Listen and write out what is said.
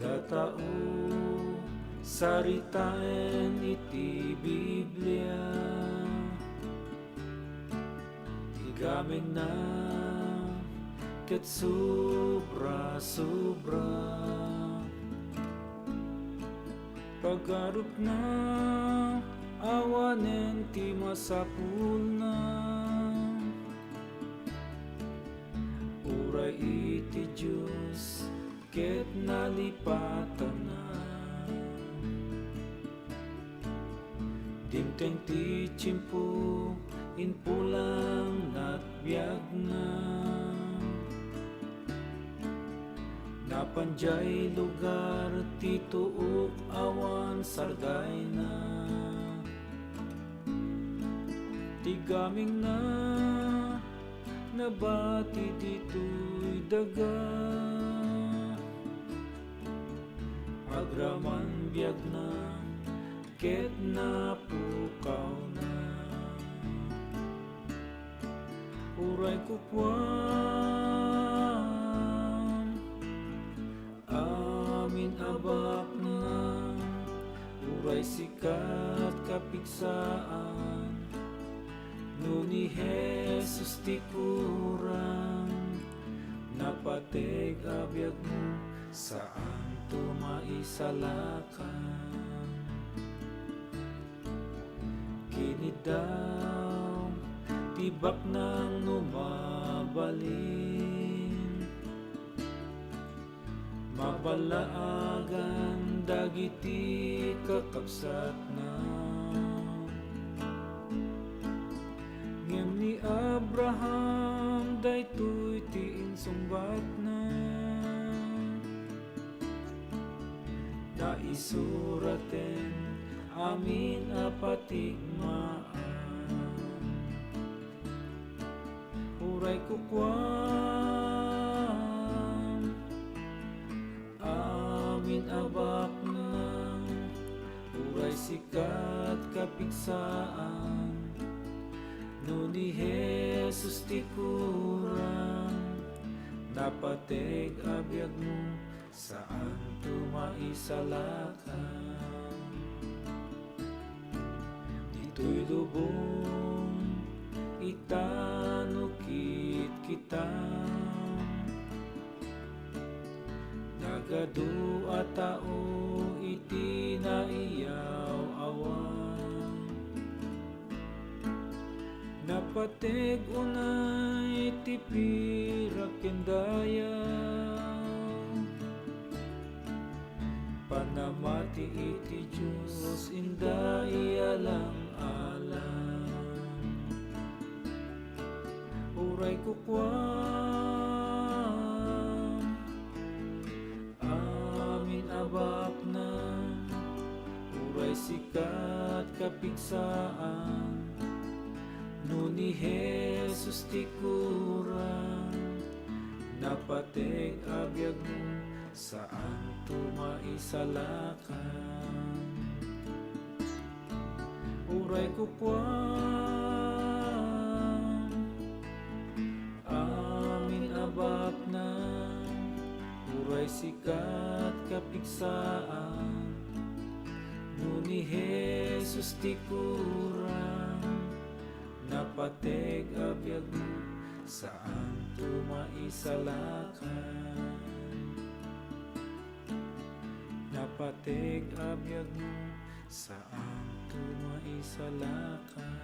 Datao saritaan iti Biblia, igameng na ket sobra-sobra. Pagarup na awanen ti masapul na, uray iti Diyos ket nalipatan na. Dimteng ti tiyempo inpulang natbiag na, napanjay lugar ti tuok awan sargay na. Tigaming na nabati dito'y daga, agraman biag na ket napukaw na. Uray kukwam amin abak na, uray sikat kapigsaan, no ni Jesus ti kurang, napateg abiyag mo saan tumaisalakan. Kini daw tibak nang numabalin, mabalaagan dagiti kakabsat na. Ngem ni Abraham daytoy ti insungbat na, naisuraten amin a patigmaan. Uray kukwam amin abak na, uray sikat kapigsaan, no ni Jesus ti kurang, napateg abiyag mo saan tumaisalakan. Dito'y lubong itanukit kita, nagadu a tao iti naiyaw awan, napateg unay ti pirakendayang, panamati iti Diyos inda ialang-alang. Uray kukwam amin abak na, uray sikat kapigsaan, no ni Jesus ti kurang, napateg abiyag mo saan tumaisalakan. Uray kukwam amin abak na, uray sikat kapigsaan, no ni Jesus ti kurang, napateg abiyag mo saan tumaisalakan. Napateg abiyag mo saan tumaisalakan.